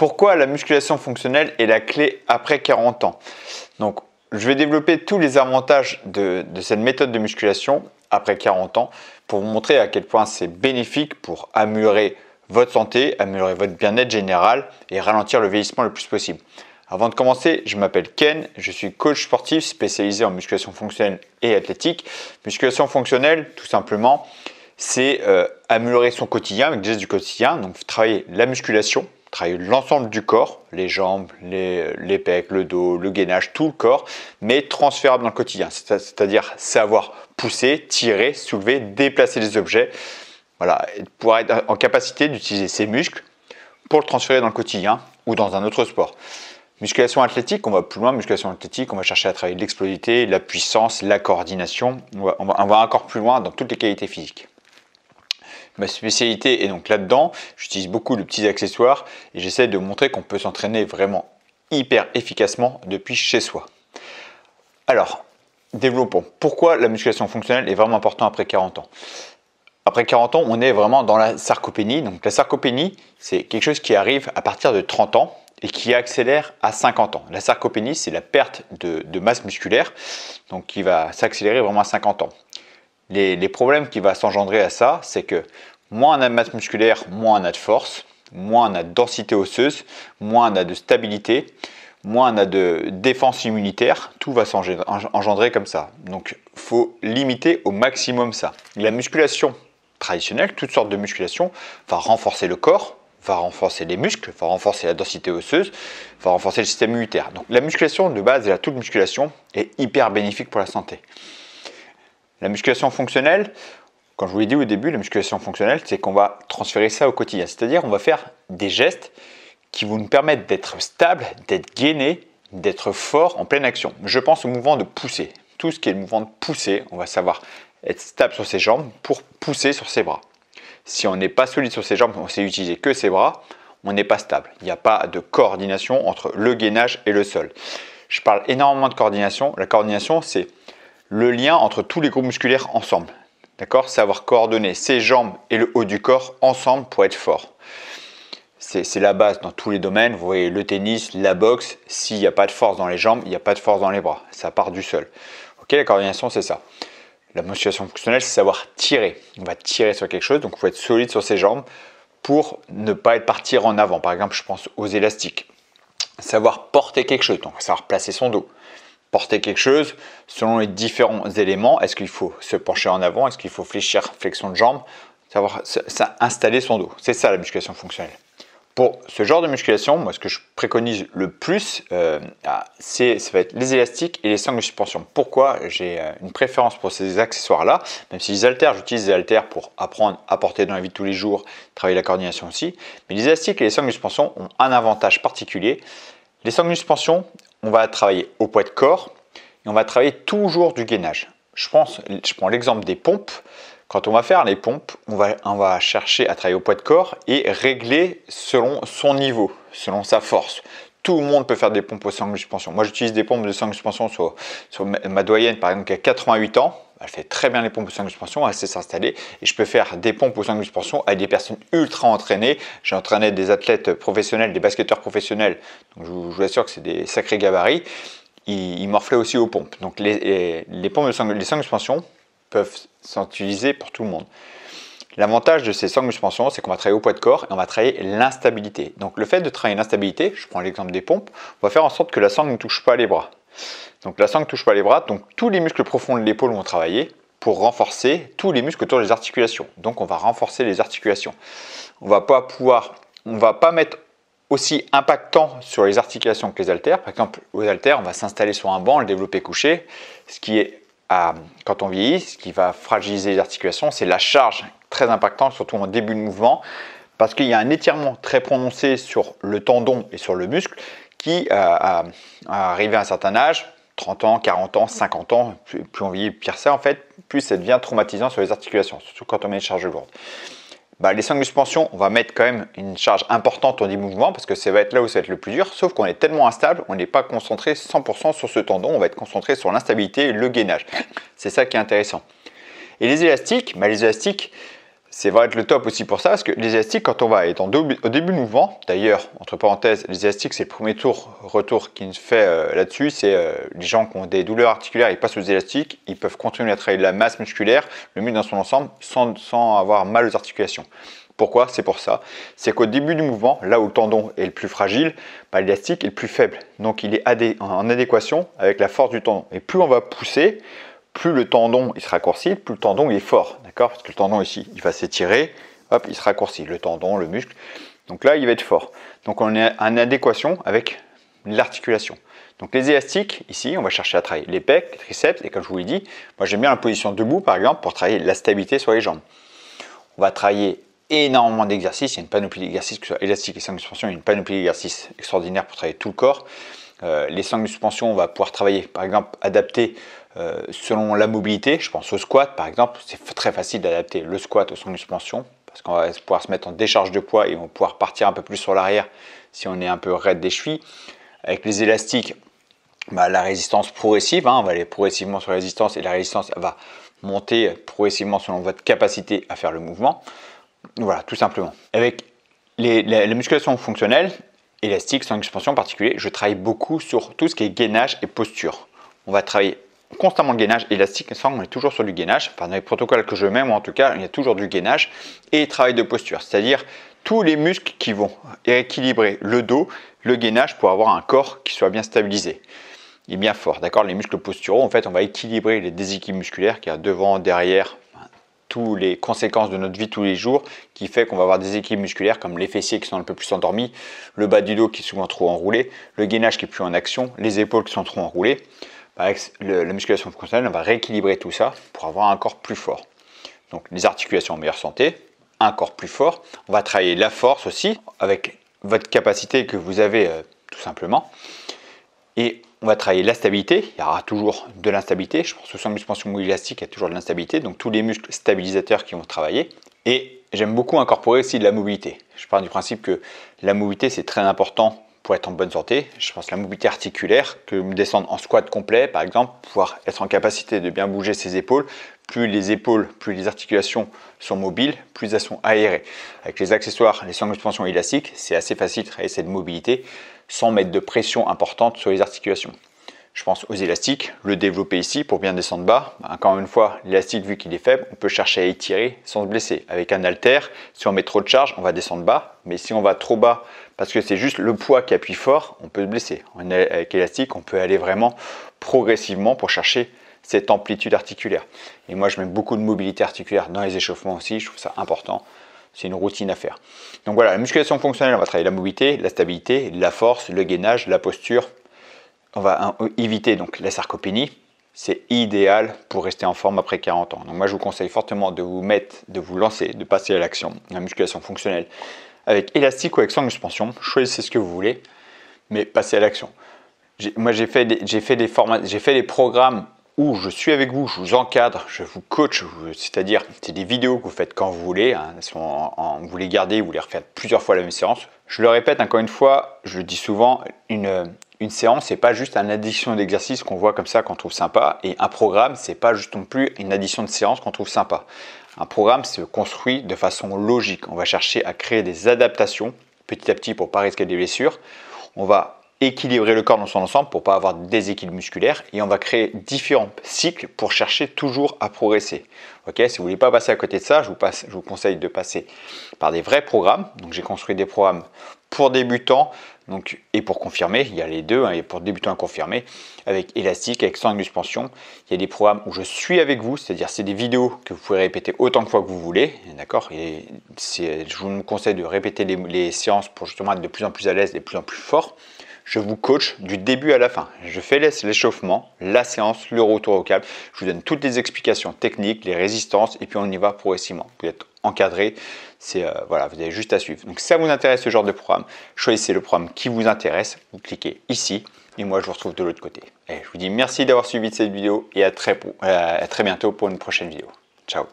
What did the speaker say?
Pourquoi la musculation fonctionnelle est la clé après 40 ans? Donc, je vais développer tous les avantages de cette méthode de musculation après 40 ans pour vous montrer à quel point c'est bénéfique pour améliorer votre santé, améliorer votre bien-être général et ralentir le vieillissement le plus possible. Avant de commencer, je m'appelle Ken, je suis coach sportif spécialisé en musculation fonctionnelle et athlétique. Musculation fonctionnelle, tout simplement, c'est améliorer son quotidien avec des gestes du quotidien. Donc, travailler la musculation, travailler l'ensemble du corps, les jambes, les pecs, le dos, le gainage, tout le corps, mais transférable dans le quotidien. C'est-à-dire savoir pousser, tirer, soulever, déplacer des objets. Voilà, pour être en capacité d'utiliser ses muscles pour le transférer dans le quotidien ou dans un autre sport. Musculation athlétique, on va plus loin. Musculation athlétique, on va chercher à travailler l'explosivité, la puissance, la coordination. On va encore plus loin dans toutes les qualités physiques. Ma spécialité est donc là-dedans. J'utilise beaucoup de petits accessoires et j'essaie de montrer qu'on peut s'entraîner vraiment hyper efficacement depuis chez soi. Alors, développons. Pourquoi la musculation fonctionnelle est vraiment importante après 40 ans? Après 40 ans, on est vraiment dans la sarcopénie. Donc la sarcopénie, c'est quelque chose qui arrive à partir de 30 ans et qui accélère à 50 ans. La sarcopénie, c'est la perte de masse musculaire, donc qui va s'accélérer vraiment à 50 ans. Les problèmes qui vont s'engendrer à ça, c'est que moins on a de masse musculaire, moins on a de force, moins on a de densité osseuse, moins on a de stabilité, moins on a de défense immunitaire, tout va s'engendrer comme ça. Donc il faut limiter au maximum ça. La musculation traditionnelle, toutes sortes de musculation, va renforcer le corps, va renforcer les muscles, va renforcer la densité osseuse, va renforcer le système immunitaire. Donc la musculation de base, et toute musculation est hyper bénéfique pour la santé. La musculation fonctionnelle, quand je vous l'ai dit au début, la musculation fonctionnelle, c'est qu'on va transférer ça au quotidien. C'est-à-dire on va faire des gestes qui vont nous permettre d'être stable, d'être gainé, d'être fort en pleine action. Je pense au mouvement de pousser. Tout ce qui est le mouvement de pousser, on va savoir être stable sur ses jambes pour pousser sur ses bras. Si on n'est pas solide sur ses jambes, on sait utiliser que ses bras, on n'est pas stable. Il n'y a pas de coordination entre le gainage et le sol. Je parle énormément de coordination. La coordination, c'est le lien entre tous les groupes musculaires ensemble. D'accord? Savoir coordonner ses jambes et le haut du corps ensemble pour être fort. C'est la base dans tous les domaines. Vous voyez le tennis, la boxe. S'il n'y a pas de force dans les jambes, il n'y a pas de force dans les bras. Ça part du sol. Ok, la coordination, c'est ça. La musculation fonctionnelle, c'est savoir tirer. On va tirer sur quelque chose, donc il faut être solide sur ses jambes pour ne pas être partir en avant. Par exemple, je pense aux élastiques. Savoir porter quelque chose, donc savoir placer son dos. Porter quelque chose selon les différents éléments. Est-ce qu'il faut se pencher en avant? Est-ce qu'il faut fléchir, flexion de jambe? Savoir installer son dos. C'est ça la musculation fonctionnelle. Pour ce genre de musculation, moi ce que je préconise le plus, ça va être les élastiques et les sangles de suspension. Pourquoi j'ai une préférence pour ces accessoires-là? Même si les haltères, j'utilise les haltères pour apprendre à porter dans la vie de tous les jours, travailler la coordination aussi. Mais les élastiques et les sangles de suspension ont un avantage particulier. Les sangles de suspension, on va travailler au poids de corps et on va travailler toujours du gainage. Je prends l'exemple des pompes. Quand on va faire les pompes, on va chercher à travailler au poids de corps et régler selon son niveau, selon sa force. Tout le monde peut faire des pompes aux sangles de suspension. Moi, j'utilise des pompes de sangles de suspension sur ma doyenne, par exemple, qui a 88 ans. Elle fait très bien les pompes aux sangles de suspension, elle sait s'installer. Et je peux faire des pompes aux sangles de suspension avec des personnes ultra entraînées. J'ai entraîné des athlètes professionnels, des basketteurs professionnels. Donc, je vous assure que c'est des sacrés gabarits. Ils morflaient aussi aux pompes. Donc, les pompes les sangles de suspension peuvent s'utiliser pour tout le monde. L'avantage de ces sangles de suspension, c'est qu'on va travailler au poids de corps et on va travailler l'instabilité. Donc le fait de travailler l'instabilité, je prends l'exemple des pompes, on va faire en sorte que la sangle ne touche pas les bras. Donc la sangle ne touche pas les bras, donc tous les muscles profonds de l'épaule vont travailler pour renforcer tous les muscles autour des articulations. Donc on va renforcer les articulations. On va pas mettre aussi impactant sur les articulations que les haltères. Par exemple, aux haltères, on va s'installer sur un banc, le développer couché, ce qui est quand on vieillit, ce qui va fragiliser les articulations, c'est la charge très impactante, surtout en début de mouvement, parce qu'il y a un étirement très prononcé sur le tendon et sur le muscle qui, à arriver à un certain âge, 30 ans, 40 ans, 50 ans, plus on vieillit, pire c'est en fait, plus ça devient traumatisant sur les articulations, surtout quand on met une charge lourde. Les sangles de suspension, on va mettre quand même une charge importante au début du mouvement parce que ça va être là où ça va être le plus dur, sauf qu'on est tellement instable, on n'est pas concentré 100% sur ce tendon, on va être concentré sur l'instabilité et le gainage. C'est ça qui est intéressant. Et les élastiques, c'est va être le top aussi pour ça, parce que les élastiques, quand on va être au début du mouvement, d'ailleurs, entre parenthèses, les élastiques, c'est le premier retour qui nous fait là-dessus, c'est les gens qui ont des douleurs articulaires, ils passent aux élastiques, ils peuvent continuer à travailler de la masse musculaire, le muscle dans son ensemble, sans avoir mal aux articulations. Pourquoi? C'est pour ça. C'est qu'au début du mouvement, là où le tendon est le plus fragile, l'élastique est le plus faible. Donc il est en adéquation avec la force du tendon. Et plus on va pousser, plus le tendon il se raccourcit, plus le tendon il est fort, d'accord? Parce que le tendon ici, il va s'étirer, hop, il se raccourcit, le tendon, le muscle. Donc là, il va être fort. Donc on est en adéquation avec l'articulation. Donc les élastiques, ici, on va chercher à travailler les pecs, les triceps, et comme je vous l'ai dit, moi j'aime bien la position debout, par exemple, pour travailler la stabilité sur les jambes. On va travailler énormément d'exercices, il y a une panoplie d'exercices, que ce soit élastique et sangle de suspension, il y a une panoplie d'exercices extraordinaires pour travailler tout le corps. Les sangles de suspension, on va pouvoir travailler, par exemple, adapter selon la mobilité. Je pense au squat, par exemple. C'est très facile d'adapter le squat aux sangles de suspension parce qu'on va pouvoir se mettre en décharge de poids et on va pouvoir partir un peu plus sur l'arrière si on est un peu raide des chevilles. Avec les élastiques, la résistance progressive, on va aller progressivement sur la résistance et la résistance va monter progressivement selon votre capacité à faire le mouvement. Voilà, tout simplement. Avec la musculation fonctionnelle, élastique, sangle de suspension en particulier, je travaille beaucoup sur tout ce qui est gainage et posture. On va travailler constamment le gainage, élastique et sangle, on est toujours sur du gainage. Dans les protocoles que je mets, moi en tout cas, il y a toujours du gainage et travail de posture, c'est-à-dire tous les muscles qui vont équilibrer le dos, le gainage pour avoir un corps qui soit bien stabilisé et bien fort. D'accord, les muscles posturaux, en fait, on va équilibrer les déséquilibres musculaires qu'il y a devant, derrière, toutes les conséquences de notre vie tous les jours qui fait qu'on va avoir des équilibres musculaires comme les fessiers qui sont un peu plus endormis, le bas du dos qui est souvent trop enroulé, le gainage qui est plus en action, les épaules qui sont trop enroulées. Avec la musculation fonctionnelle, on va rééquilibrer tout ça pour avoir un corps plus fort. Donc les articulations en meilleure santé, un corps plus fort. On va travailler la force aussi avec votre capacité que vous avez tout simplement. Et on va travailler la stabilité, il y aura toujours de l'instabilité. Je pense que sans suspension élastique, il y a toujours de l'instabilité. Donc tous les muscles stabilisateurs qui vont travailler. Et j'aime beaucoup incorporer aussi de la mobilité. Je pars du principe que la mobilité, c'est très important pour être en bonne santé. Je pense que la mobilité articulaire, que descendre en squat complet, par exemple, pouvoir être en capacité de bien bouger ses épaules. Plus les épaules, plus les articulations sont mobiles, plus elles sont aérées. Avec les accessoires, les sangles de suspension élastiques, c'est assez facile de travailler cette mobilité sans mettre de pression importante sur les articulations. Je pense aux élastiques, le développer ici pour bien descendre bas. Encore une fois, l'élastique, vu qu'il est faible, on peut chercher à étirer sans se blesser. Avec un haltère, si on met trop de charge, on va descendre bas. Mais si on va trop bas, parce que c'est juste le poids qui appuie fort, on peut se blesser. Avec l'élastique, on peut aller vraiment progressivement pour chercher cette amplitude articulaire. Et moi, je mets beaucoup de mobilité articulaire dans les échauffements aussi. Je trouve ça important. C'est une routine à faire. Donc voilà, la musculation fonctionnelle, on va travailler la mobilité, la stabilité, la force, le gainage, la posture. On va éviter donc la sarcopénie. C'est idéal pour rester en forme après 40 ans. Donc moi, je vous conseille fortement de vous lancer, de passer à l'action, la musculation fonctionnelle avec élastique ou avec sangle de suspension. Choisissez ce que vous voulez, mais passez à l'action. Moi, j'ai fait des programmes où je suis avec vous, je vous encadre, je vous coach, c'est-à-dire c'est des vidéos que vous faites quand vous voulez, vous les gardez, vous les refaites plusieurs fois la même séance. Je le répète encore une fois, je le dis souvent, une séance, c'est pas juste une addition d'exercices qu'on voit comme ça, qu'on trouve sympa, et un programme, c'est pas juste non plus une addition de séances qu'on trouve sympa. Un programme se construit de façon logique. On va chercher à créer des adaptations petit à petit pour ne pas risquer des blessures. On va équilibrer le corps dans son ensemble pour ne pas avoir de déséquilibre musculaire et on va créer différents cycles pour chercher toujours à progresser. Okay, si vous ne voulez pas passer à côté de ça, je vous conseille de passer par des vrais programmes. Donc j'ai construit des programmes pour débutants et pour confirmer, il y a les deux, et pour débutants et confirmés, avec élastique, avec sangle de suspension. Il y a des programmes où je suis avec vous, c'est-à-dire c'est des vidéos que vous pouvez répéter autant de fois que vous voulez, d'accord. Et je vous conseille de répéter les séances pour justement être de plus en plus à l'aise, de plus en plus fort. Je vous coach du début à la fin. Je fais l'échauffement, la séance, le retour au calme. Je vous donne toutes les explications techniques, les résistances, et puis on y va progressivement. Vous êtes encadré, voilà, vous avez juste à suivre. Donc si ça vous intéresse ce genre de programme, choisissez le programme qui vous intéresse. Vous cliquez ici, et moi je vous retrouve de l'autre côté. Et je vous dis merci d'avoir suivi cette vidéo et à très bientôt pour une prochaine vidéo. Ciao.